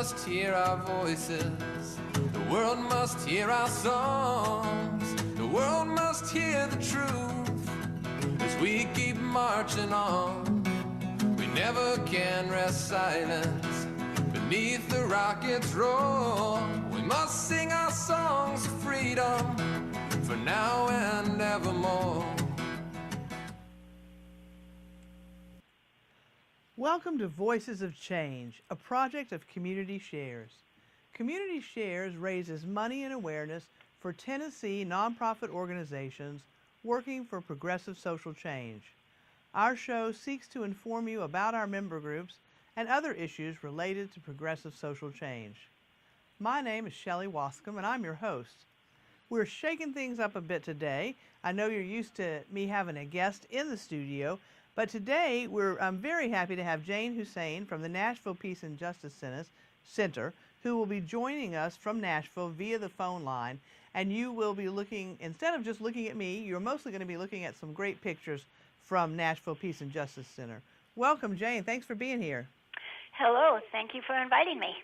must hear our voices. The world must hear our songs. The world must hear the truth as we keep marching on. We never can rest silent beneath the rocket's roar. We must sing our songs of freedom for now and evermore. Welcome to Voices of Change, a project of Community Shares. Community Shares raises money and awareness for Tennessee nonprofit organizations working for progressive social change. Our show seeks to inform you about our member groups and other issues related to progressive social change. My name is Shelley Wascom, and I'm your host. We're shaking things up a bit today. I know you're used to me having a guest in the studio, but today I'm very happy to have Jane Hussain from the Nashville Peace and Justice Center, who will be joining us from Nashville via the phone line. And you will be looking, instead of just looking at me, you're mostly going to be looking at some great pictures from Nashville Peace and Justice Center. Welcome, Jane. Thanks for being here. Hello. Thank you for inviting me.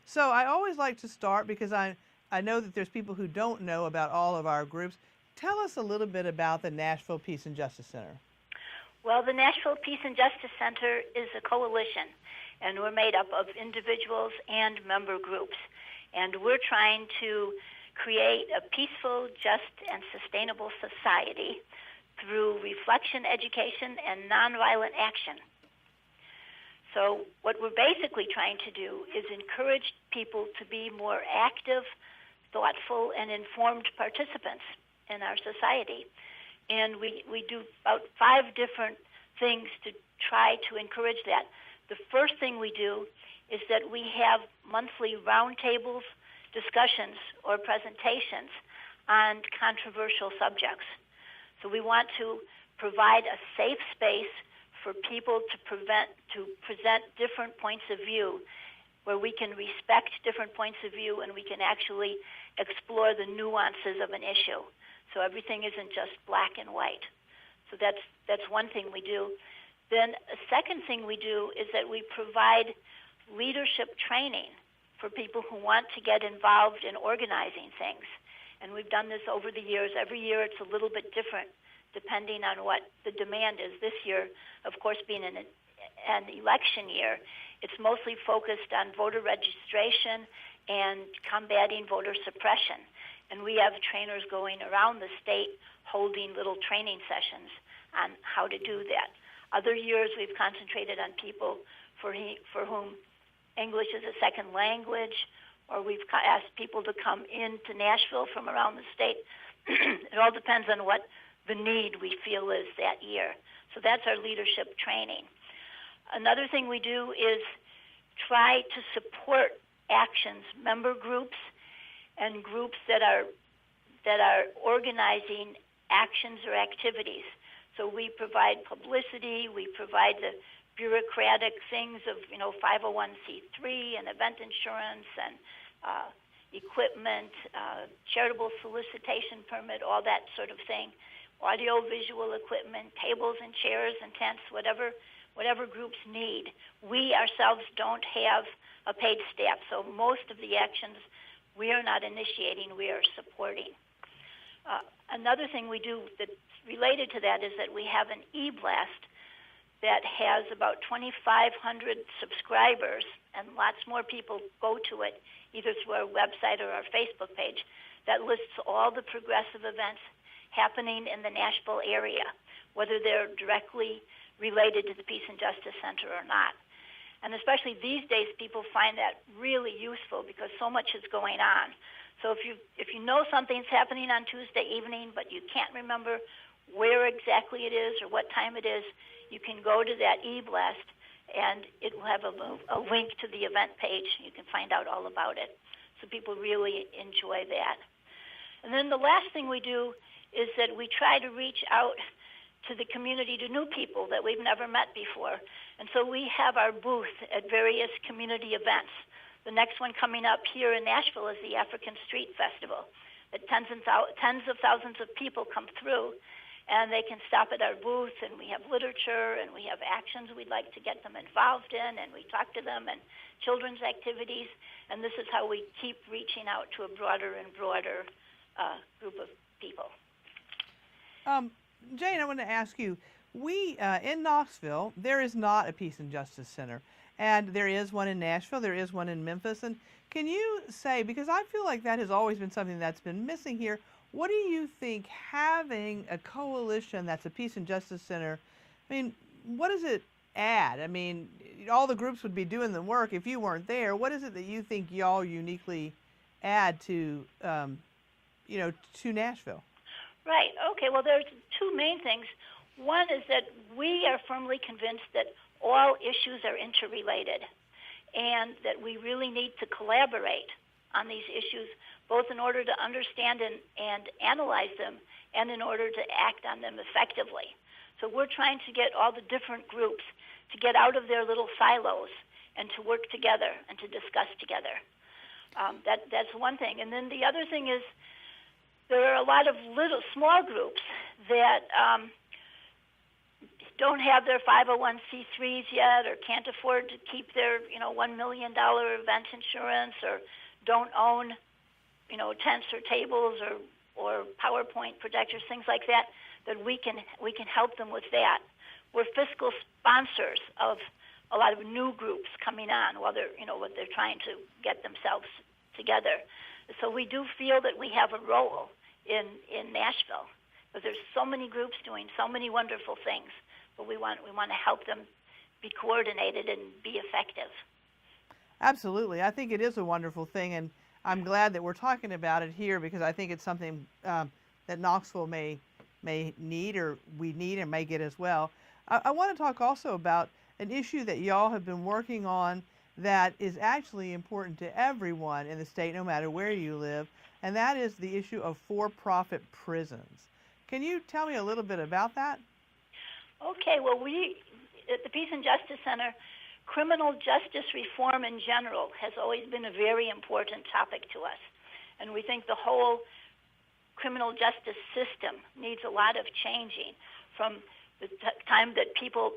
So I always like to start because I know that there's people who don't know about all of our groups. Tell us a little bit about the Nashville Peace and Justice Center. Well, the Nashville Peace and Justice Center is a coalition, and we're made up of individuals and member groups. And we're trying to create a peaceful, just, and sustainable society through reflection, education, and nonviolent action. So what we're basically trying to do is encourage people to be more active, thoughtful, and informed participants in our society. And we do about 5 different things to try to encourage that. The first thing we do is that we have monthly roundtables, discussions, or presentations on controversial subjects. So we want to provide a safe space for people to present different points of view, where we can respect different points of view and we can actually explore the nuances of an issue. So everything isn't just black and white. So that's one thing we do. Then a second thing we do is that we provide leadership training for people who want to get involved in organizing things. And we've done this over the years. Every year it's a little bit different depending on what the demand is. This year, of course, being an election year, it's mostly focused on voter registration and combating voter suppression. And we have trainers going around the state holding little training sessions on how to do that. Other years, we've concentrated on people for whom English is a second language, or we've asked people to come into Nashville from around the state. It all depends on what the need we feel is that year. So that's our leadership training. Another thing we do is try to support actions, member groups, and groups that are organizing actions or activities. So we provide publicity, we provide the bureaucratic things of 501c3 and event insurance and equipment, charitable solicitation permit, all that sort of thing, audio-visual equipment, tables and chairs and tents, whatever groups need. We ourselves don't have a paid staff, so most of the actions we are not initiating, we are supporting. Another thing we do that's related to that is that we have an e-blast that has about 2,500 subscribers, and lots more people go to it, either through our website or our Facebook page, that lists all the progressive events happening in the Nashville area, whether they're directly related to the Peace and Justice Center or not. And especially these days, people find that really useful because so much is going on. So if you know something's happening on Tuesday evening, but you can't remember where exactly it is or what time it is, you can go to that e-blast, and it will have a link to the event page. You can find out all about it. So people really enjoy that. And then the last thing we do is that we try to reach out to the community, to new people that we've never met before. And so we have our booth at various community events. The next one coming up here in Nashville is the African Street Festival. That tens of thousands of people come through, and they can stop at our booth, and we have literature, and we have actions we'd like to get them involved in, and we talk to them, and children's activities, and this is how we keep reaching out to a broader and broader group of people. Jane, I want to ask you, we, in Knoxville, there is not a Peace and Justice Center, and there is one in Nashville, there is one in Memphis, and can you say, because I feel like that has always been something that's been missing here, what do you think having a coalition that's a Peace and Justice Center, I mean, what does it add? I mean, all the groups would be doing the work if you weren't there. What is it that you think y'all uniquely add to, to Nashville? Right. Okay. Well, there's two main things. One is that we are firmly convinced that all issues are interrelated and that we really need to collaborate on these issues, both in order to understand and analyze them and in order to act on them effectively. So we're trying to get all the different groups to get out of their little silos and to work together and to discuss together. That's one thing. And then the other thing is there are a lot of little small groups that don't have their 501c3s yet or can't afford to keep their $1 million event insurance or don't own tents or tables or PowerPoint projectors, things like that, that we can help them with that. We're fiscal sponsors of a lot of new groups coming on while they're trying to get themselves together. So we do feel that we have a role in Nashville, because there's so many groups doing so many wonderful things, but we want to help them be coordinated and be effective. Absolutely. I think it is a wonderful thing, and I'm glad that we're talking about it here because I think it's something that Knoxville may need, or we need and may get as well. I want to talk also about an issue that y'all have been working on that is actually important to everyone in the state, no matter where you live, and that is the issue of for-profit prisons. Can you tell me a little bit about that? Okay, well, we at the Peace and Justice Center, criminal justice reform in general has always been a very important topic to us, and we think the whole criminal justice system needs a lot of changing from the time that people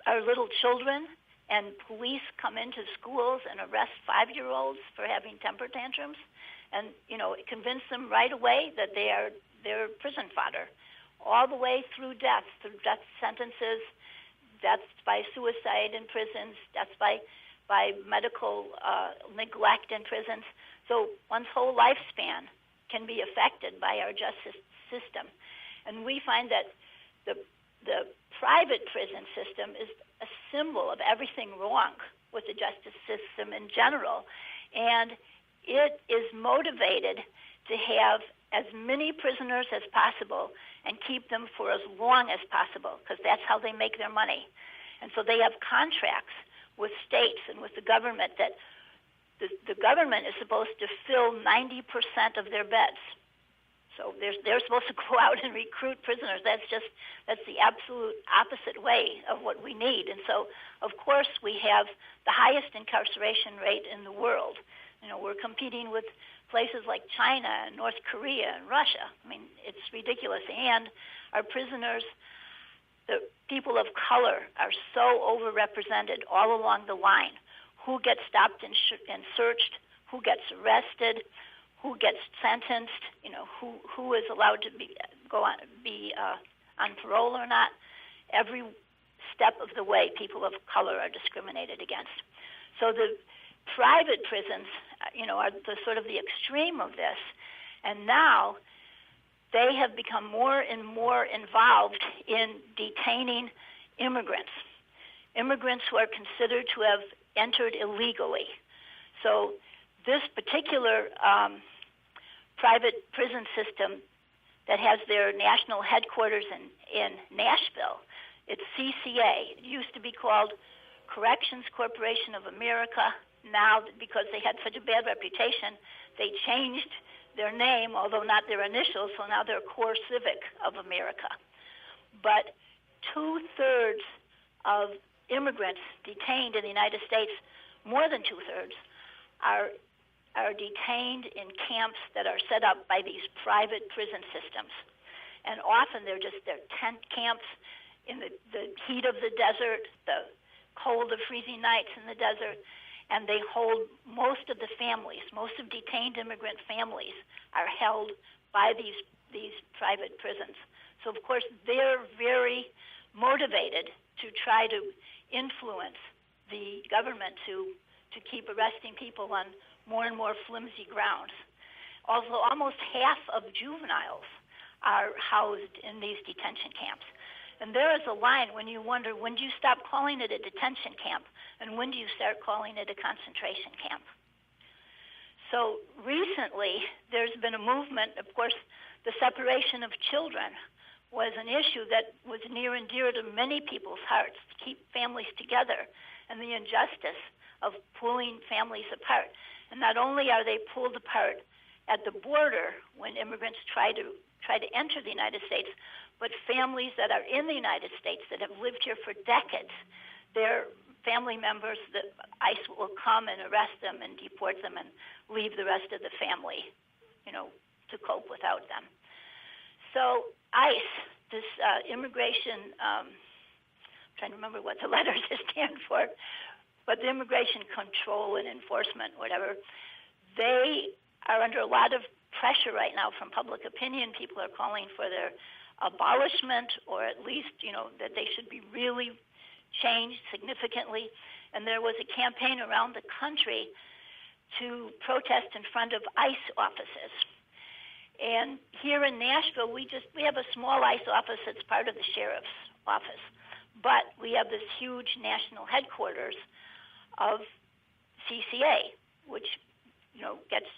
are little children and police come into schools and arrest 5-year-olds for having temper tantrums and, convince them right away that they're prison fodder, all the way through death sentences, deaths by suicide in prisons, deaths by medical neglect in prisons. So one's whole lifespan can be affected by our justice system. And we find that the private prison system is a symbol of everything wrong with the justice system in general. And it is motivated to have as many prisoners as possible and keep them for as long as possible, because that's how they make their money. And so they have contracts with states and with the government that the government is supposed to fill 90% of their beds. So they're supposed to go out and recruit prisoners. That's the absolute opposite way of what we need. And so, of course, we have the highest incarceration rate in the world. We're competing with places like China and North Korea and Russia. I mean, it's ridiculous. And our prisoners, the people of color, are so overrepresented all along the line. Who gets stopped and searched? Who gets arrested? Who gets sentenced? Who is allowed to be on parole or not? Every step of the way, people of color are discriminated against. So the private prisons, are the sort of the extreme of this, and now they have become more and more involved in detaining immigrants who are considered to have entered illegally. So this particular private prison system that has their national headquarters in Nashville, it's CCA. It used to be called Corrections Corporation of America. Now, because they had such a bad reputation, they changed their name, although not their initials, so now they're Core Civic of America. But 2/3 of immigrants detained in the United States, more than 2/3, are detained in camps that are set up by these private prison systems. and often they're tent camps in the heat of the desert, the cold of freezing nights in the desert, and they hold most of the families. Most of detained immigrant families are held by these private prisons. So, of course, they're very motivated to try to influence the government to keep arresting people on more and more flimsy grounds. Also, almost half of juveniles are housed in these detention camps. And there is a line when you wonder, when do you stop calling it a detention camp, and when do you start calling it a concentration camp? So recently, there's been a movement. Of course, the separation of children was an issue that was near and dear to many people's hearts, to keep families together, and the injustice of pulling families apart. And not only are they pulled apart at the border when immigrants try to enter the United States, but families that are in the United States that have lived here for decades, their family members, the ICE will come and arrest them and deport them and leave the rest of the family, to cope without them. So ICE, this immigration, I'm trying to remember what the letters stand for, but the Immigration Control and Enforcement, whatever, they are under a lot of pressure right now from public opinion. People are calling for their abolishment, or at least, that they should be really changed significantly. And there was a campaign around the country to protest in front of ICE offices. And here in Nashville, we have a small ICE office that's part of the sheriff's office, but we have this huge national headquarters of CCA, which gets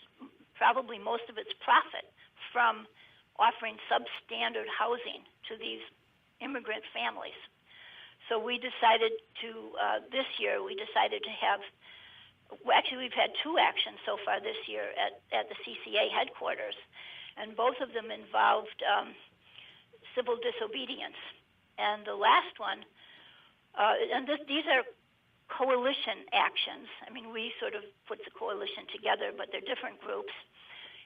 probably most of its profit from offering substandard housing to these immigrant families. So we decided this year to have, actually we've had 2 actions so far this year at the CCA headquarters, and both of them involved civil disobedience. And the last one, these are coalition actions. I mean, we sort of put the coalition together, but they're different groups.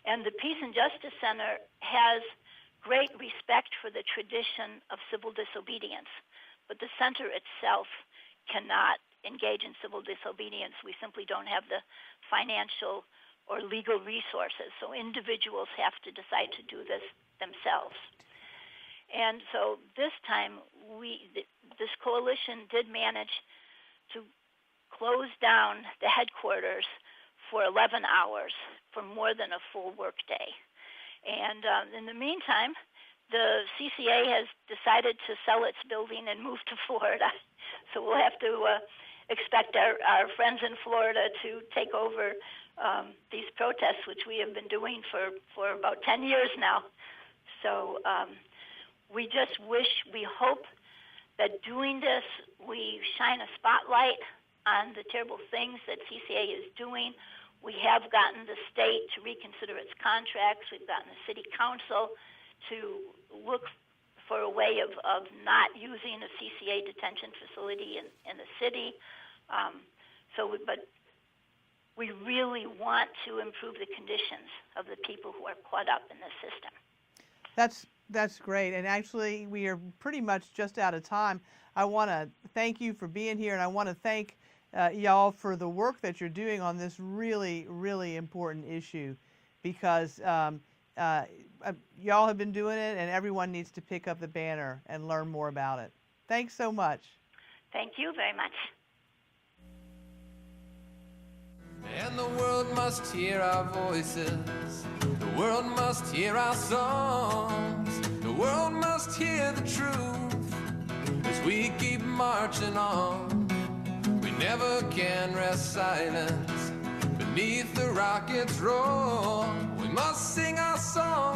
And the Peace and Justice Center has great respect for the tradition of civil disobedience, but the center itself cannot engage in civil disobedience. We simply don't have the financial or legal resources, so individuals have to decide to do this themselves. And so this time, this coalition did manage to close down the headquarters for 11 hours for more than a full workday. And in the meantime, the CCA has decided to sell its building and move to Florida. So we'll have to expect our friends in Florida to take over these protests, which we have been doing for about 10 years now. So we hope that doing this, we shine a spotlight on the terrible things that CCA is doing. We have gotten the state to reconsider its contracts. We've gotten the city council to look for a way of not using a CCA detention facility in the city. But we really want to improve the conditions of the people who are caught up in this system. That's great. And actually, we are pretty much just out of time. I want to thank you for being here, and I want to thank y'all for the work that you're doing on this really, really important issue, because y'all have been doing it, and everyone needs to pick up the banner and learn more about it. Thanks so much. Thank you very much. And the world must hear our voices. The world must hear our songs. The world must hear the truth as we keep marching on. We never can rest silent beneath the rocket's roar. We must sing our song.